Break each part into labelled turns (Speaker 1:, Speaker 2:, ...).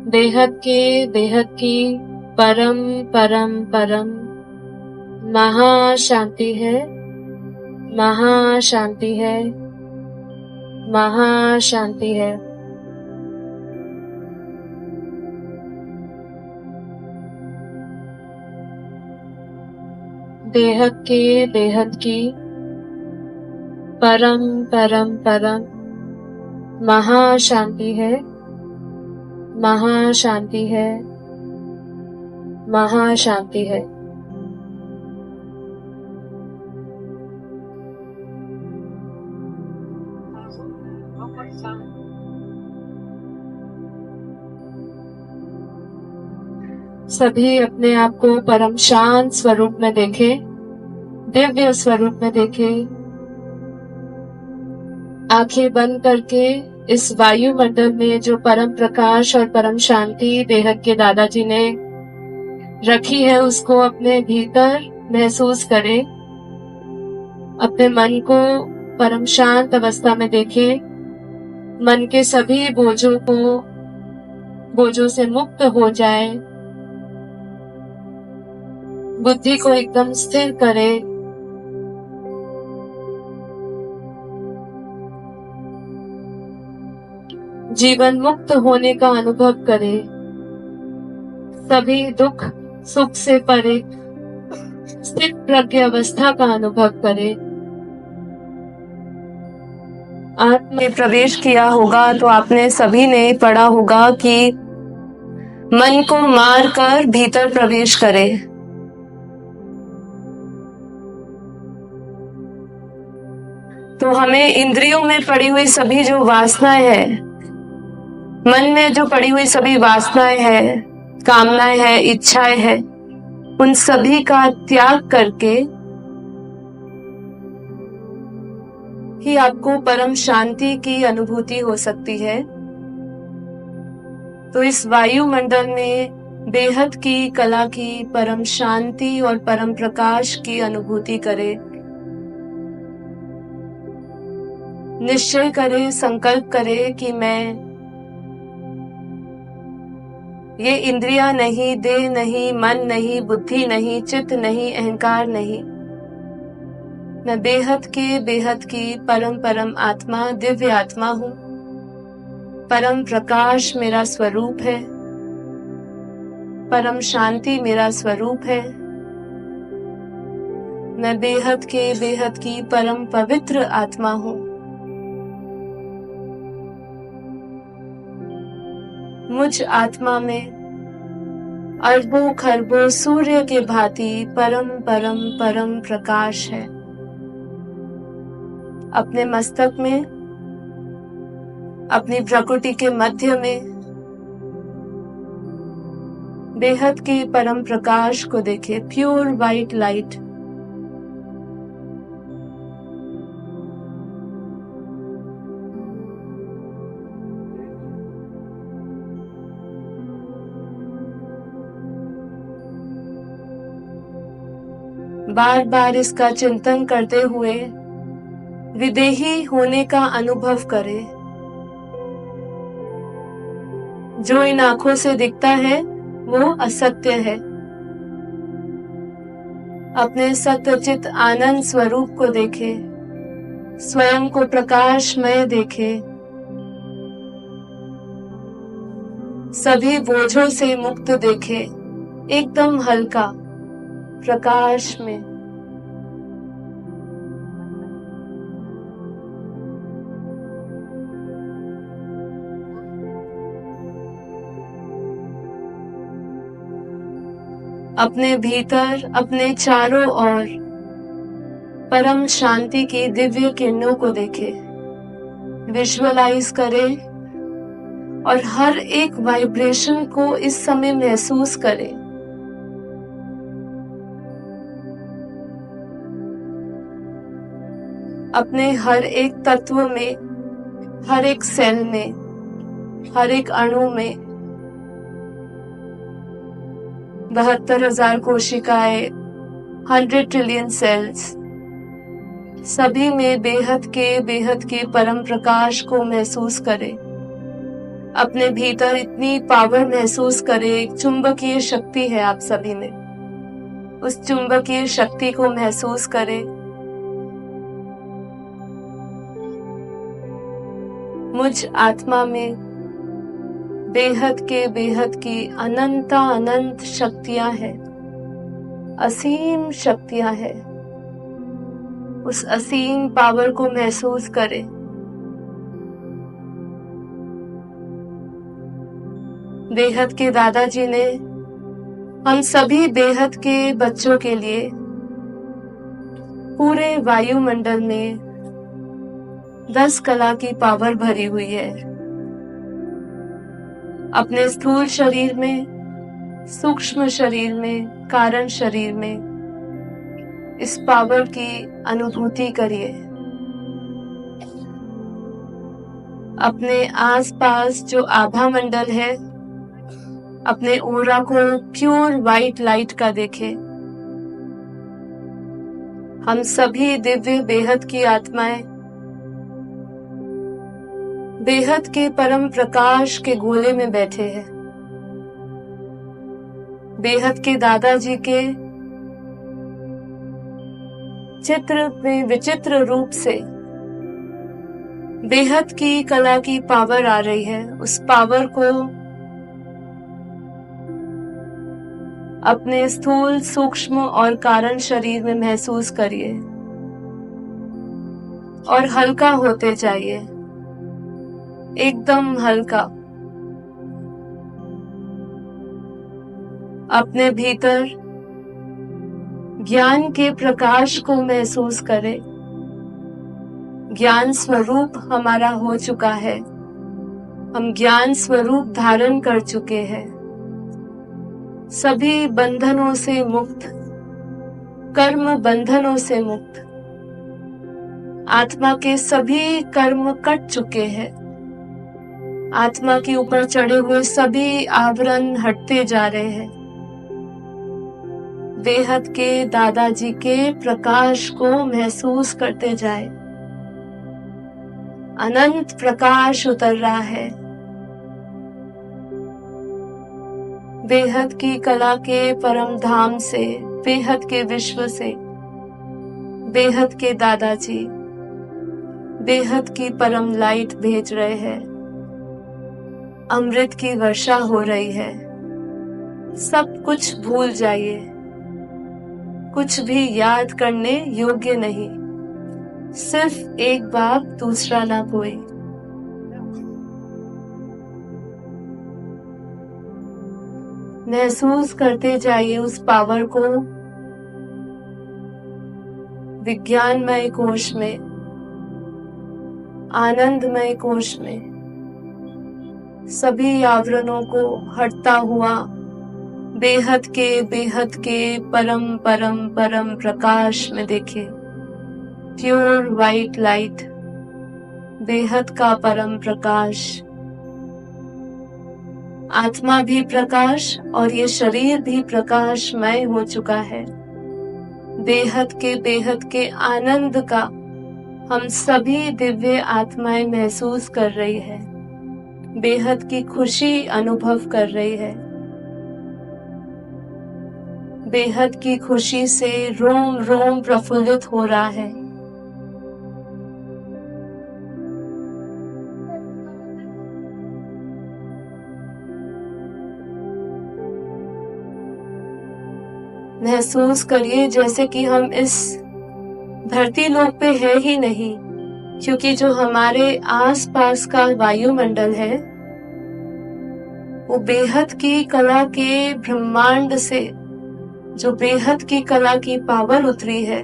Speaker 1: बेहद की परम परम परम महाशांति है, महाशांति है, महाशांति है। बेहद की परम परम परम महाशांति है, महाशांति है, महाशांति है। सभी अपने आप को परम शांत स्वरूप में देखें, दिव्य स्वरूप में देखें। आंखें बंद करके इस वायुमंडल में जो परम प्रकाश और परम शांति बेहद के दादाजी ने रखी है उसको अपने भीतर महसूस करें। अपने मन को परम शांत अवस्था में देखें। मन के सभी बोझों से मुक्त हो जाए। बुद्धि को एकदम स्थिर करें। जीवन मुक्त होने का अनुभव करें। सभी दुख सुख से परे स्थित प्रज्ञ अवस्था का अनुभव करें। आपने प्रवेश किया होगा तो आपने सभी ने पढ़ा होगा कि मन को मार कर भीतर प्रवेश करें। तो हमें इंद्रियों में पड़ी हुई सभी जो वासनाएं हैं, मन में जो पड़ी हुई सभी वासनाएं हैं, कामनाएं हैं, इच्छाएं हैं, उन सभी का त्याग करके ही आपको परम शांति की अनुभूति हो सकती है। तो इस वायुमंडल में बेहद की कला की परम शांति और परम प्रकाश की अनुभूति करें। निश्चय करें, संकल्प करें कि मैं ये इंद्रियां नहीं, देह नहीं, मन नहीं, बुद्धि नहीं, चित्त नहीं, अहंकार नहीं, मैं बेहद की परम परम आत्मा, दिव्य आत्मा हूँ। परम प्रकाश मेरा स्वरूप है, परम शांति मेरा स्वरूप है। मैं बेहद की परम पवित्र आत्मा हूँ। मुझ आत्मा में अरबों खरबों सूर्य के भांति परम परम परम प्रकाश है। अपने मस्तक में, अपनी प्रकृति के मध्य में बेहद के परम प्रकाश को देखे। Pure white light. बार बार इसका चिंतन करते हुए विदेही होने का अनुभव करें। जो इन आंखों से दिखता है वो असत्य है। अपने सत्यचित आनंद स्वरूप को देखे, स्वयं को प्रकाशमय देखे, सभी बोझों से मुक्त देखे, एकदम हल्का प्रकाश में। अपने भीतर, अपने चारों ओर परम शांति की दिव्य किरणों को देखे, विजुअलाइज करें और हर एक वाइब्रेशन को इस समय महसूस करें। अपने हर एक तत्व में, हर एक सेल में, हर एक अणु में 72,000 कोशिकाएं, 100 ट्रिलियन सेल्स, सभी में बेहद के परम प्रकाश को महसूस करें। अपने भीतर इतनी पावर महसूस करें। एक चुंबकीय शक्ति है आप सभी में, उस चुंबकीय शक्ति को महसूस करें। मुझ आत्मा में बेहद की अनंत शक्तियां हैं, असीम शक्तियां हैं। उस असीम पावर को महसूस करें। बेहद के दादाजी ने हम सभी बेहद के बच्चों के लिए पूरे वायुमंडल में 10 कला की पावर भरी हुई है। अपने स्थूल शरीर में, सूक्ष्म शरीर में, कारण शरीर में इस पावर की अनुभूति करिए। अपने आसपास जो आभा मंडल है, अपने ओरा को प्योर व्हाइट लाइट का देखें। हम सभी दिव्य बेहद की आत्माएं बेहद के परम प्रकाश के गोले में बैठे हैं। बेहद के दादाजी के चित्र में विचित्र रूप से बेहद की कला की पावर आ रही है। उस पावर को अपने स्थूल, सूक्ष्म और कारण शरीर में महसूस करिए और हल्का होते जाइए, एकदम हल्का। अपने भीतर ज्ञान के प्रकाश को महसूस करें। ज्ञान स्वरूप हमारा हो चुका है, हम ज्ञान स्वरूप धारण कर चुके हैं। सभी बंधनों से मुक्त, कर्म बंधनों से मुक्त। आत्मा के सभी कर्म कट चुके हैं। आत्मा के ऊपर चढ़े हुए सभी आवरण हटते जा रहे हैं। बेहद के दादाजी के प्रकाश को महसूस करते जाए। अनंत प्रकाश उतर रहा है। बेहद की कला के परम धाम से, बेहद के विश्व से, बेहद के दादाजी बेहद की परम लाइट भेज रहे हैं। अमृत की वर्षा हो रही है। सब कुछ भूल जाइए, कुछ भी याद करने योग्य नहीं। सिर्फ एक बाप दूसरा ना कोई। महसूस करते जाइए उस पावर को। विज्ञानमय कोश में, आनंदमय कोश में सभी आवरणों को हटता हुआ बेहद के परम परम परम प्रकाश में देखे। प्योर व्हाइट लाइट, बेहद का परम प्रकाश। आत्मा भी प्रकाश और ये शरीर भी प्रकाशमय हो चुका है। बेहद के आनंद का हम सभी दिव्य आत्माएं महसूस कर रही है। बेहद की खुशी अनुभव कर रही है। बेहद की खुशी से रोम रोम प्रफुल्लित हो रहा है। महसूस करिए जैसे कि हम इस धरती लोक पे है ही नहीं, क्योंकि जो हमारे आसपास का वायुमंडल है वो बेहद की कला के ब्रह्मांड से, जो बेहद की कला की पावर उतरी है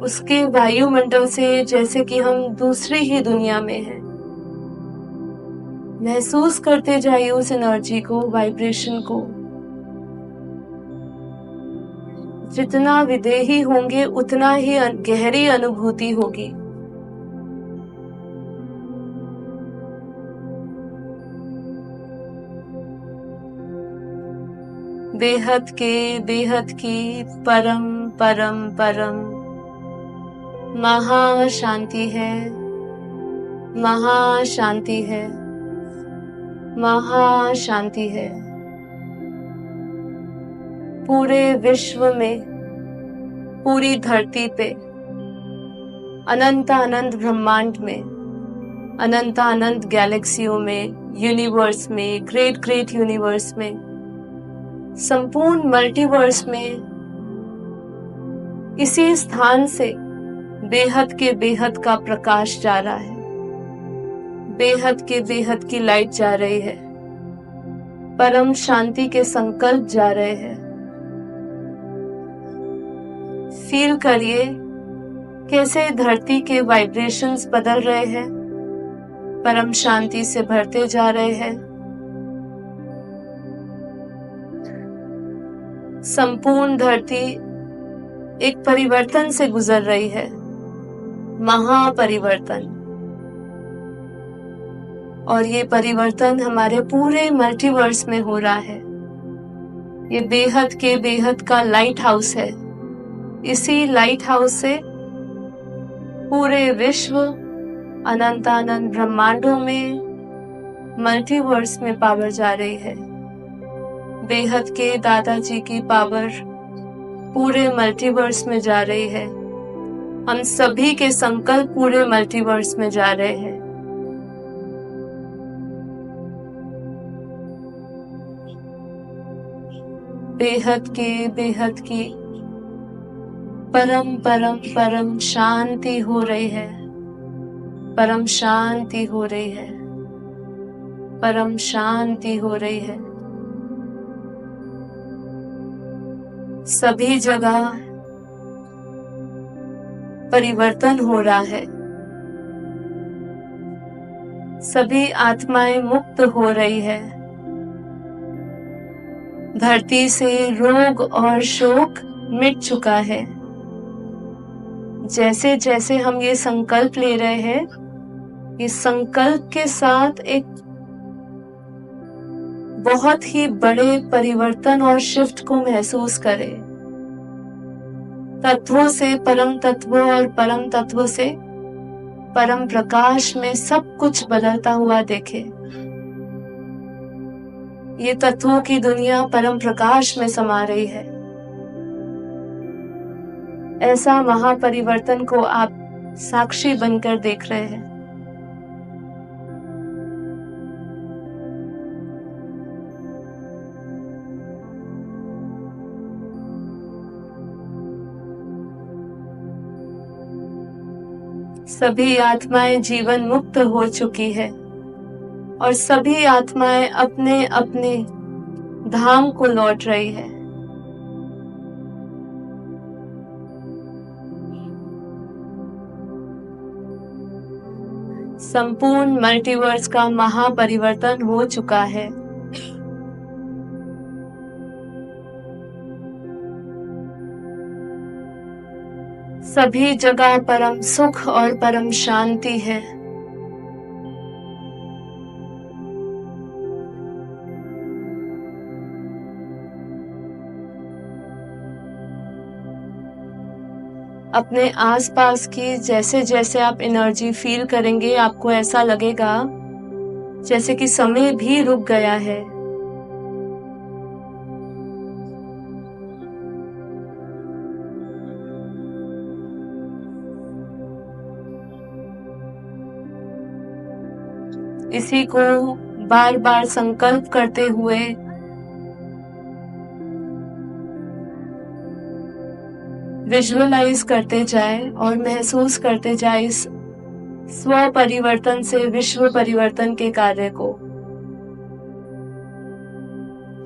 Speaker 1: उसके वायुमंडल से जैसे कि हम दूसरी ही दुनिया में हैं। महसूस करते जाइए उस एनर्जी को, वाइब्रेशन को। जितना विदेही होंगे उतना ही गहरी अनुभूति होगी। बेहद की परम परम परम महाशांति है, महाशांति है। महाशांति है। पूरे विश्व में, पूरी धरती पे, अनंत अनंत ब्रह्मांड में, अनंत अनंत गैलेक्सियों में, यूनिवर्स में, ग्रेट ग्रेट यूनिवर्स में, संपूर्ण मल्टीवर्स में, इसी स्थान से बेहद के बेहद का प्रकाश जा रहा है, बेहद के बेहद की लाइट जा रही है, परम शांति के संकल्प जा रहे हैं। फील करिए कैसे धरती के वाइब्रेशंस बदल रहे हैं, परम शांति से भरते जा रहे हैं। संपूर्ण धरती एक परिवर्तन से गुजर रही है, महापरिवर्तन। और ये परिवर्तन हमारे पूरे मल्टीवर्स में हो रहा है। ये बेहद के बेहद का लाइट हाउस है। इसी लाइट हाउस से पूरे विश्व, अनंत अनंत ब्रह्मांडों में, मल्टीवर्स में पावर जा रही है। बेहद के दादाजी की पावर पूरे मल्टीवर्स में जा रही है। हम सभी के संकल्प पूरे मल्टीवर्स में जा रहे हैं। बेहद के बेहद की परम परम परम शांति हो रही है, परम शांति हो रही है, परम शांति हो रही है। सभी जगह परिवर्तन हो रहा है। सभी आत्माएं मुक्त हो रही है। धरती से रोग और शोक मिट चुका है। जैसे जैसे हम ये संकल्प ले रहे हैं, इस संकल्प के साथ एक बहुत ही बड़े परिवर्तन और शिफ्ट को महसूस करें। तत्वों से परम तत्वों और परम तत्वों से परम प्रकाश में सब कुछ बदलता हुआ देखे। ये तत्वों की दुनिया परम प्रकाश में समा रही है। ऐसा महापरिवर्तन को आप साक्षी बनकर देख रहे हैं। सभी आत्माएं जीवन मुक्त हो चुकी है और सभी आत्माएं अपने अपने धाम को लौट रही है। संपूर्ण मल्टीवर्स का महापरिवर्तन हो चुका है। सभी जगह परम सुख और परम शांति है। अपने आसपास की जैसे जैसे आप एनर्जी फील करेंगे, आपको ऐसा लगेगा जैसे कि समय भी रुक गया है। इसी को बार बार संकल्प करते हुए विजुअलाइज करते जाए और महसूस करते जाए इस स्व परिवर्तन से विश्व परिवर्तन के कार्य को।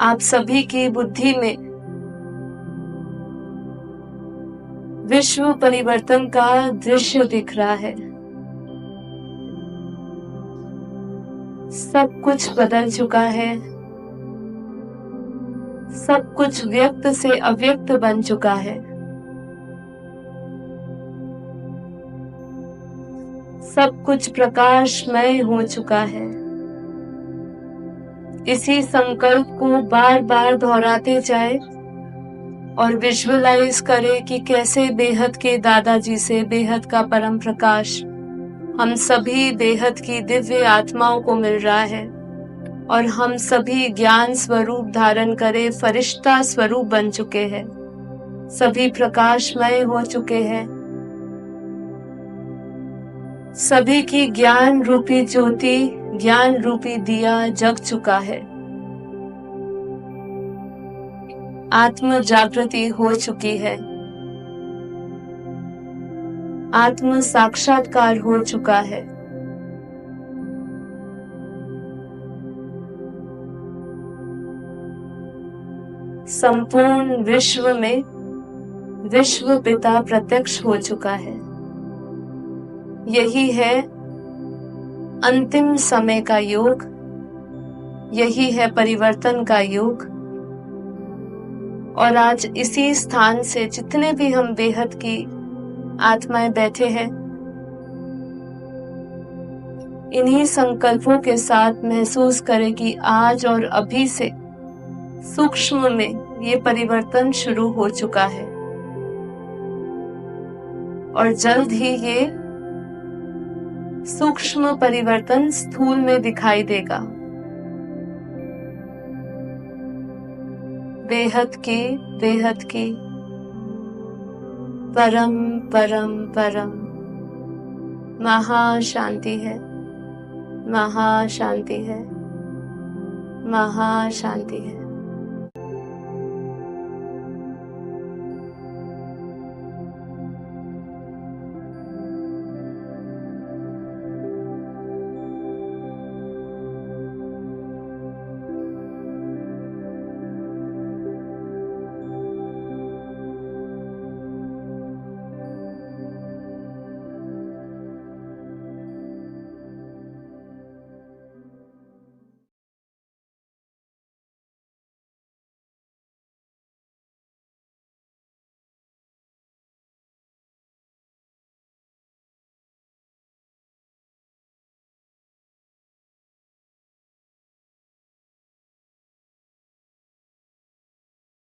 Speaker 1: आप सभी की बुद्धि में विश्व परिवर्तन का दृश्य दिख रहा है। सब कुछ बदल चुका है। सब कुछ व्यक्त से अव्यक्त बन चुका है। सब कुछ प्रकाशमय हो चुका है। इसी संकल्प को बार बार दोहराते जाए और विजुअलाइज करें कि कैसे बेहद के दादाजी से बेहद का परम प्रकाश हम सभी बेहद की दिव्य आत्माओं को मिल रहा है। और हम सभी ज्ञान स्वरूप धारण करे फरिश्ता स्वरूप बन चुके हैं, सभी प्रकाशमय हो चुके हैं, सभी की ज्ञान रूपी ज्योति, ज्ञान रूपी दिया जग चुका है, आत्म जागृति हो चुकी है, आत्म साक्षात्कार हो चुका है। संपूर्ण विश्व में विश्व पिता प्रत्यक्ष हो चुका है। यही है अंतिम समय का योग, यही है परिवर्तन का योग। और आज इसी स्थान से जितने भी हम बेहद की आत्माएं बैठे हैं, इन्हीं संकल्पों के साथ महसूस करें कि आज और अभी से सूक्ष्म में ये परिवर्तन शुरू हो चुका है और जल्द ही ये सूक्ष्म परिवर्तन स्थूल में दिखाई देगा। बेहद की परम परम परम महाशांति है, महाशांति है, महाशांति है।